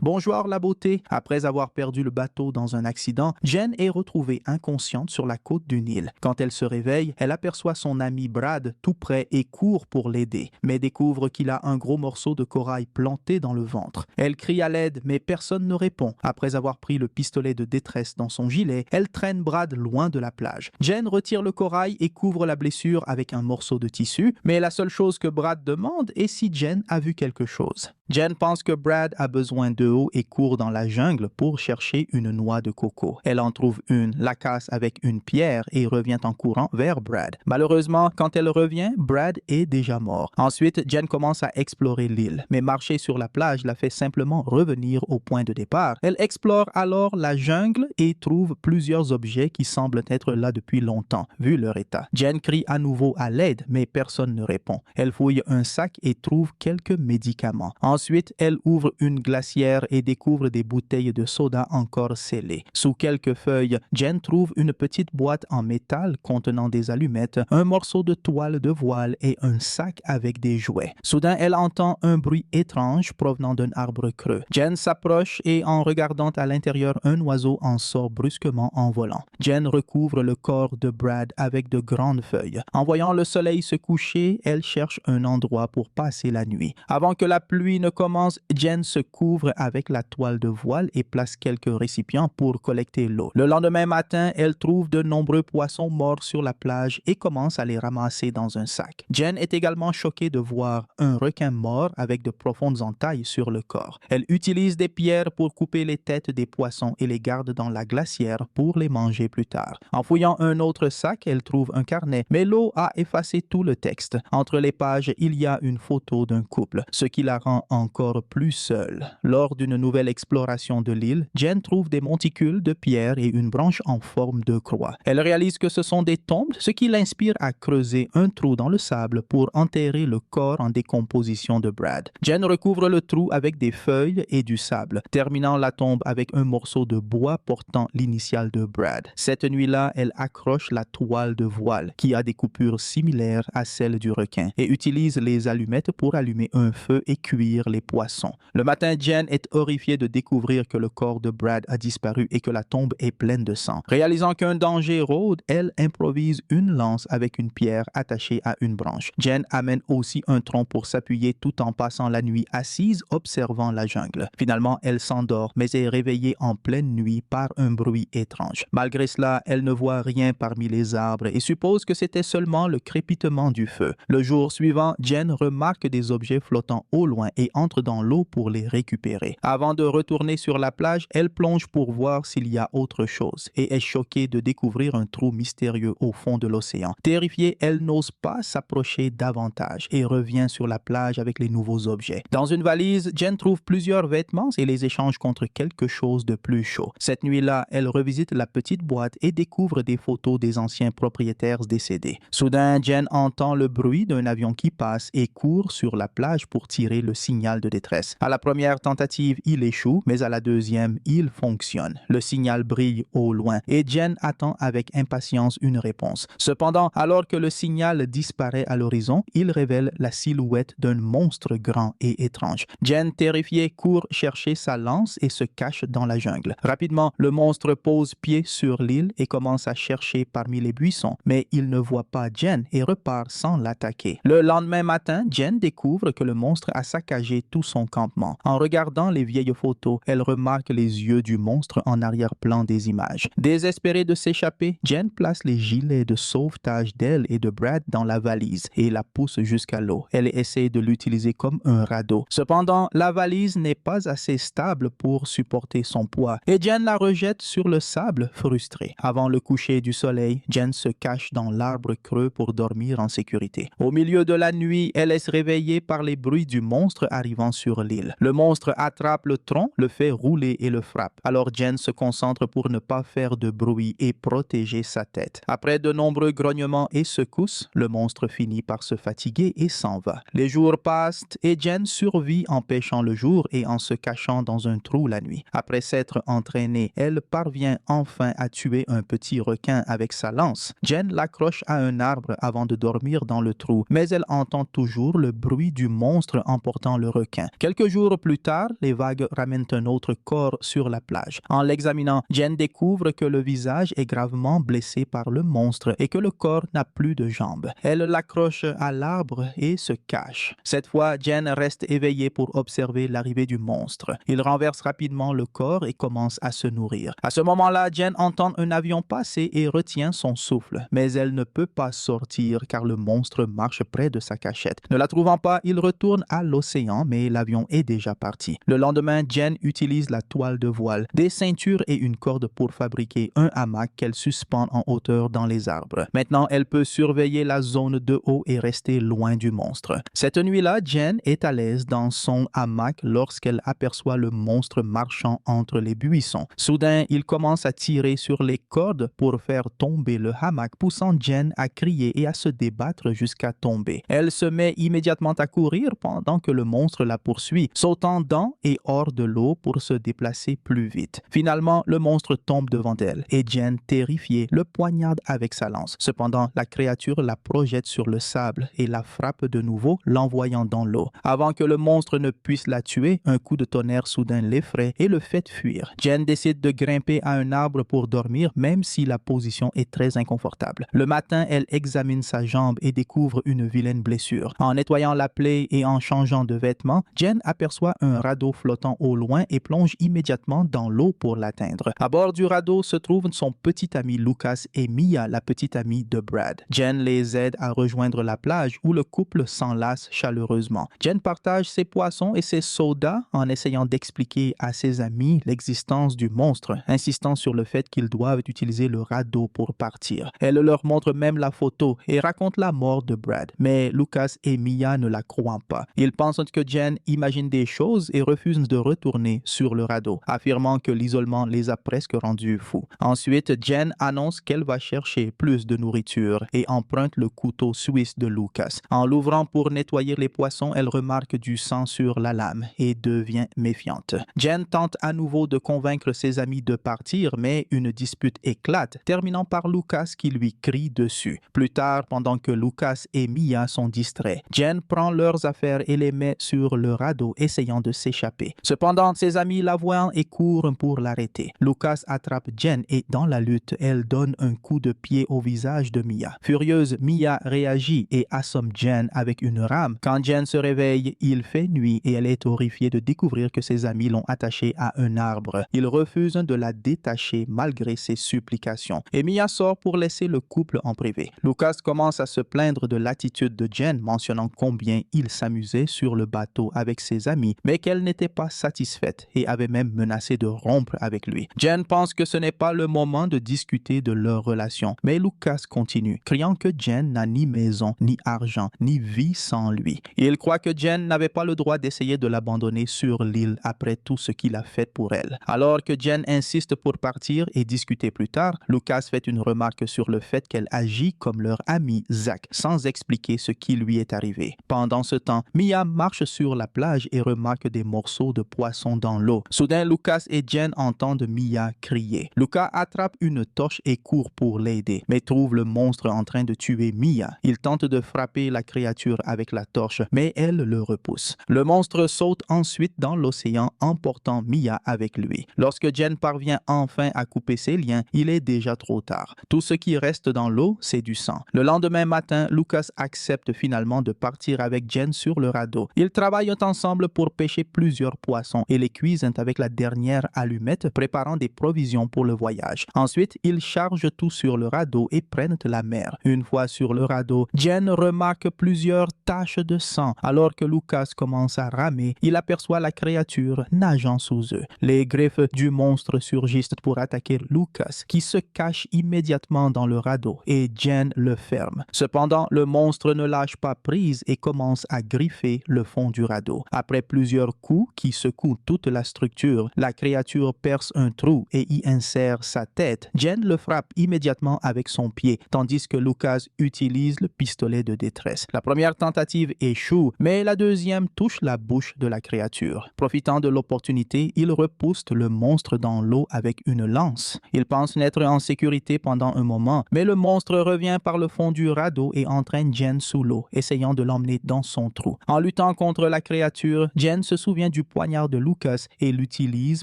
Bonjour la beauté. Après avoir perdu le bateau dans un accident, Jen est retrouvée inconsciente sur la côte du Nil. Quand elle se réveille, elle aperçoit son ami Brad tout près et court pour l'aider, mais découvre qu'il a un gros morceau de corail planté dans le ventre. Elle crie à l'aide, mais personne ne répond. Après avoir pris le pistolet de détresse dans son gilet, elle traîne Brad loin de la plage. Jen retire le corail et couvre la blessure avec un morceau de tissu, mais la seule chose que Brad demande est si Jen a vu quelque chose. Jen pense que Brad a besoin d'eau et court dans la jungle pour chercher une noix de coco. Elle en trouve une, la casse avec une pierre et revient en courant vers Brad. Malheureusement, quand elle revient, Brad est déjà mort. Ensuite, Jen commence à explorer l'île, mais marcher sur la plage la fait simplement revenir au point de départ. Elle explore alors la jungle et trouve plusieurs objets qui semblent être là depuis longtemps, vu leur état. Jen crie à nouveau à l'aide, mais personne ne répond. Elle fouille un sac et trouve quelques médicaments. Ensuite, elle ouvre une glacière et découvre des bouteilles de soda encore scellées. Sous quelques feuilles, Jen trouve une petite boîte en métal contenant des allumettes, un morceau de toile de voile et un sac avec des jouets. Soudain, elle entend un bruit étrange provenant d'un arbre creux. Jen s'approche et en regardant à l'intérieur, un oiseau en sort brusquement en volant. Jen recouvre le corps de Brad avec de grandes feuilles. En voyant le soleil se coucher, elle cherche un endroit pour passer la nuit. Avant que la pluie ne commence, Jen se couvre avec la toile de voile et place quelques récipients pour collecter l'eau. Le lendemain matin, elle trouve de nombreux poissons morts sur la plage et commence à les ramasser dans un sac. Jen est également choquée de voir un requin mort avec de profondes entailles sur le corps. Elle utilise des pierres pour couper les têtes des poissons et les garde dans la glacière pour les manger plus tard. En fouillant un autre sac, elle trouve un carnet, mais l'eau a effacé tout le texte. Entre les pages, il y a une photo d'un couple, ce qui la rend encore plus seule. Lors d'une nouvelle exploration de l'île, Jen trouve des monticules de pierre et une branche en forme de croix. Elle réalise que ce sont des tombes, ce qui l'inspire à creuser un trou dans le sable pour enterrer le corps en décomposition de Brad. Jen recouvre le trou avec des feuilles et du sable, terminant la tombe avec un morceau de bois portant l'initiale de Brad. Cette nuit-là, elle accroche la toile de voile, qui a des coupures similaires à celles du requin, et utilise les allumettes pour allumer un feu et cuire les poissons. Le matin, Jen est horrifiée de découvrir que le corps de Brad a disparu et que la tombe est pleine de sang. Réalisant qu'un danger rôde, elle improvise une lance avec une pierre attachée à une branche. Jen amène aussi un tronc pour s'appuyer tout en passant la nuit assise observant la jungle. Finalement, elle s'endort, mais est réveillée en pleine nuit par un bruit étrange. Malgré cela, elle ne voit rien parmi les arbres et suppose que c'était seulement le crépitement du feu. Le jour suivant, Jen remarque des objets flottant au loin et entre dans l'eau pour les récupérer. Avant de retourner sur la plage, elle plonge pour voir s'il y a autre chose et est choquée de découvrir un trou mystérieux au fond de l'océan. Terrifiée, elle n'ose pas s'approcher davantage et revient sur la plage avec les nouveaux objets. Dans une valise, Jen trouve plusieurs vêtements et les échange contre quelque chose de plus chaud. Cette nuit-là, elle revisite la petite boîte et découvre des photos des anciens propriétaires décédés. Soudain, Jen entend le bruit d'un avion qui passe et court sur la plage pour tirer le signal de détresse. À la première tentative, il échoue, mais à la deuxième, il fonctionne. Le signal brille au loin et Jen attend avec impatience une réponse. Cependant, alors que le signal disparaît à l'horizon, il révèle la silhouette d'un monstre grand et étrange. Jen, terrifiée, court chercher sa lance et se cache dans la jungle. Rapidement, le monstre pose pied sur l'île et commence à chercher parmi les buissons, mais il ne voit pas Jen et repart sans l'attaquer. Le lendemain matin, Jen découvre que le monstre a saccagé tout son campement. En regardant les vieilles photos, elle remarque les yeux du monstre en arrière-plan des images. Désespérée de s'échapper, Jen place les gilets de sauvetage d'elle et de Brad dans la valise et la pousse jusqu'à l'eau. Elle essaie de l'utiliser comme un radeau. Cependant, la valise n'est pas assez stable pour supporter son poids et Jen la rejette sur le sable, frustrée. Avant le coucher du soleil, Jen se cache dans l'arbre creux pour dormir en sécurité. Au milieu de la nuit, elle est réveillée par les bruits du monstre arrivant sur l'île. Le monstre attrape le tronc, le fait rouler et le frappe. Alors Jen se concentre pour ne pas faire de bruit et protéger sa tête. Après de nombreux grognements et secousses, le monstre finit par se fatiguer et s'en va. Les jours passent et Jen survit en pêchant le jour et en se cachant dans un trou la nuit. Après s'être entraînée, elle parvient enfin à tuer un petit requin avec sa lance. Jen l'accroche à un arbre avant de dormir dans le trou, mais elle entend toujours le bruit du monstre emportant le le requin. Quelques jours plus tard, les vagues ramènent un autre corps sur la plage. En l'examinant, Jen découvre que le visage est gravement blessé par le monstre et que le corps n'a plus de jambes. Elle l'accroche à l'arbre et se cache. Cette fois, Jen reste éveillée pour observer l'arrivée du monstre. Il renverse rapidement le corps et commence à se nourrir. À ce moment-là, Jen entend un avion passer et retient son souffle. Mais elle ne peut pas sortir car le monstre marche près de sa cachette. Ne la trouvant pas, il retourne à l'océan, mais l'avion est déjà parti. Le lendemain, Jen utilise la toile de voile, des ceintures et une corde pour fabriquer un hamac qu'elle suspend en hauteur dans les arbres. Maintenant, elle peut surveiller la zone de haut et rester loin du monstre. Cette nuit-là, Jen est à l'aise dans son hamac lorsqu'elle aperçoit le monstre marchant entre les buissons. Soudain, il commence à tirer sur les cordes pour faire tomber le hamac, poussant Jen à crier et à se débattre jusqu'à tomber. Elle se met immédiatement à courir pendant que le monstre la poursuit, sautant dans et hors de l'eau pour se déplacer plus vite. Finalement, le monstre tombe devant elle et Jen, terrifiée, le poignarde avec sa lance. Cependant, la créature la projette sur le sable et la frappe de nouveau, l'envoyant dans l'eau. Avant que le monstre ne puisse la tuer, un coup de tonnerre soudain l'effraie et le fait fuir. Jen décide de grimper à un arbre pour dormir, même si la position est très inconfortable. Le matin, elle examine sa jambe et découvre une vilaine blessure. En nettoyant la plaie et en changeant de vêtements, Jen aperçoit un radeau flottant au loin et plonge immédiatement dans l'eau pour l'atteindre. À bord du radeau se trouvent son petit ami Lucas et Mia, la petite amie de Brad. Jen les aide à rejoindre la plage où le couple s'enlace chaleureusement. Jen partage ses poissons et ses sodas en essayant d'expliquer à ses amis l'existence du monstre, insistant sur le fait qu'ils doivent utiliser le radeau pour partir. Elle leur montre même la photo et raconte la mort de Brad, mais Lucas et Mia ne la croient pas. Ils pensent que Jen imagine des choses et refusent de retourner sur le radeau, affirmant que l'isolement les a presque rendus fous. Ensuite, Jen annonce qu'elle va chercher plus de nourriture et emprunte le couteau suisse de Lucas. En l'ouvrant pour nettoyer les poissons, elle remarque du sang sur la lame et devient méfiante. Jen tente à nouveau de convaincre ses amis de partir, mais une dispute éclate, terminant par Lucas qui lui crie dessus. Plus tard, pendant que Lucas et Mia sont distraits, Jen prend leurs affaires et les met sur le radeau, essayant de s'échapper. Cependant, ses amis la voient et courent pour l'arrêter. Lucas attrape Jen et, dans la lutte, elle donne un coup de pied au visage de Mia. Furieuse, Mia réagit et assomme Jen avec une rame. Quand Jen se réveille, il fait nuit et elle est horrifiée de découvrir que ses amis l'ont attachée à un arbre. Ils refusent de la détacher malgré ses supplications. Et Mia sort pour laisser le couple en privé. Lucas commence à se plaindre de l'attitude de Jen, mentionnant combien il s'amusait sur le bateau avec ses amis, mais qu'elle n'était pas satisfaite et avait même menacé de rompre avec lui. Jen pense que ce n'est pas le moment de discuter de leur relation, mais Lucas continue, criant que Jen n'a ni maison, ni argent, ni vie sans lui. Il croit que Jen n'avait pas le droit d'essayer de l'abandonner sur l'île après tout ce qu'il a fait pour elle. Alors que Jen insiste pour partir et discuter plus tard, Lucas fait une remarque sur le fait qu'elle agit comme leur ami Zach, sans expliquer ce qui lui est arrivé. Pendant ce temps, Mia marche sur la plage et remarque des morceaux de poisson dans l'eau. Soudain, Lucas et Jen entendent Mia crier. Lucas attrape une torche et court pour l'aider, mais trouve le monstre en train de tuer Mia. Il tente de frapper la créature avec la torche, mais elle le repousse. Le monstre saute ensuite dans l'océan, emportant Mia avec lui. Lorsque Jen parvient enfin à couper ses liens, il est déjà trop tard. Tout ce qui reste dans l'eau, c'est du sang. Le lendemain matin, Lucas accepte finalement de partir avec Jen sur le radeau. Ils travaillent ensemble pour pêcher plusieurs poissons et les cuisinent avec la dernière allumette, préparant des provisions pour le voyage. Ensuite, ils chargent tout sur le radeau et prennent la mer. Une fois sur le radeau, Jen remarque plusieurs taches de sang. Alors que Lucas commence à ramer, il aperçoit la créature nageant sous eux. Les griffes du monstre surgissent pour attaquer Lucas, qui se cache immédiatement dans le radeau, et Jen le ferme. Cependant, le monstre ne lâche pas prise et commence à griffer le fond du radeau. Après plusieurs coups qui secouent toute la structure, la créature perce un trou et y insère sa tête. Jen le frappe immédiatement avec son pied, tandis que Lucas utilise le pistolet de détresse. La première tentative échoue, mais la deuxième touche la bouche de la créature. Profitant de l'opportunité, il repousse le monstre dans l'eau avec une lance. Il pense n'être en sécurité pendant un moment, mais le monstre revient par le fond du radeau et entraîne Jen sous l'eau, essayant de l'emmener dans son trou. En luttant contre Contre la créature, Jen se souvient du poignard de Lucas et l'utilise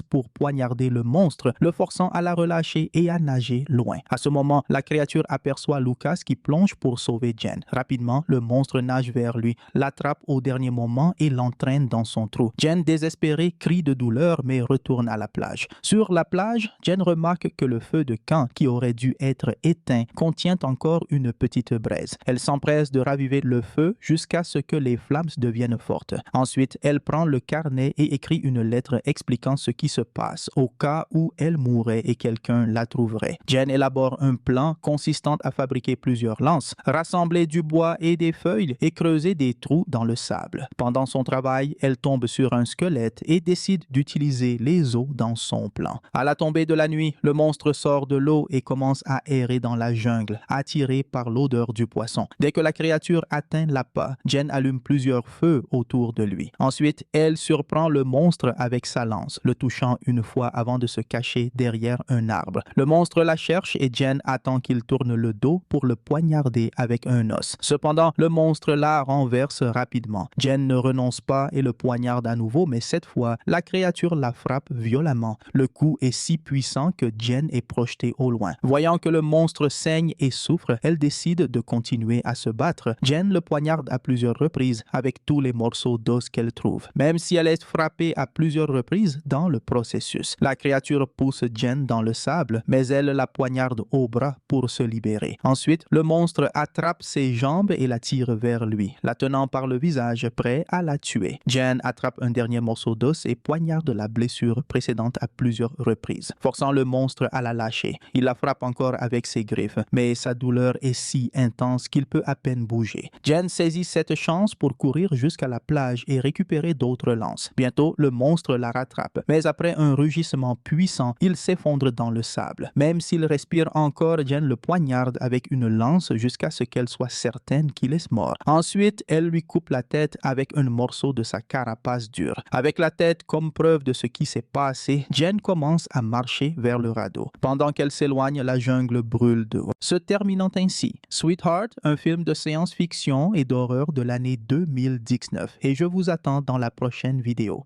pour poignarder le monstre, le forçant à la relâcher et à nager loin. À ce moment, la créature aperçoit Lucas qui plonge pour sauver Jen. Rapidement, le monstre nage vers lui, l'attrape au dernier moment et l'entraîne dans son trou. Jen, désespérée, crie de douleur mais retourne à la plage. Sur la plage, Jen remarque que le feu de camp, qui aurait dû être éteint, contient encore une petite braise. Elle s'empresse de raviver le feu jusqu'à ce que les flammes deviennent fortes. Ensuite, elle prend le carnet et écrit une lettre expliquant ce qui se passe au cas où elle mourrait et quelqu'un la trouverait. Jen élabore un plan consistant à fabriquer plusieurs lances, rassembler du bois et des feuilles et creuser des trous dans le sable. Pendant son travail, elle tombe sur un squelette et décide d'utiliser les os dans son plan. À la tombée de la nuit, le monstre sort de l'eau et commence à errer dans la jungle, attiré par l'odeur du poisson. Dès que la créature atteint l'appât, Jen allume plusieurs feux autour de lui. Ensuite, elle surprend le monstre avec sa lance, le touchant une fois avant de se cacher derrière un arbre. Le monstre la cherche et Jen attend qu'il tourne le dos pour le poignarder avec un os. Cependant, le monstre la renverse rapidement. Jen ne renonce pas et le poignarde à nouveau, mais cette fois, la créature la frappe violemment. Le coup est si puissant que Jen est projetée au loin. Voyant que le monstre saigne et souffre, elle décide de continuer à se battre. Jen le poignarde à plusieurs reprises avec tous les morceaux d'os qu'elle trouve, même si elle est frappée à plusieurs reprises dans le processus. La créature pousse Jen dans le sable, mais elle la poignarde au bras pour se libérer. Ensuite, le monstre attrape ses jambes et la tire vers lui, la tenant par le visage, prêt à la tuer. Jen attrape un dernier morceau d'os et poignarde la blessure précédente à plusieurs reprises, forçant le monstre à la lâcher. Il la frappe encore avec ses griffes, mais sa douleur est si intense qu'il peut à peine bouger. Jen saisit cette chance pour courir jusqu'à la plage et récupérer d'autres lances. Bientôt, le monstre la rattrape, mais après un rugissement puissant, il s'effondre dans le sable. Même s'il respire encore, Jen le poignarde avec une lance jusqu'à ce qu'elle soit certaine qu'il est mort. Ensuite, elle lui coupe la tête avec un morceau de sa carapace dure. Avec la tête comme preuve de ce qui s'est passé, Jen commence à marcher vers le radeau. Pendant qu'elle s'éloigne, la jungle brûle de haut. Se terminant ainsi, Sweetheart, un film de science-fiction et d'horreur de l'année 2019. Et je vous attends dans la prochaine vidéo.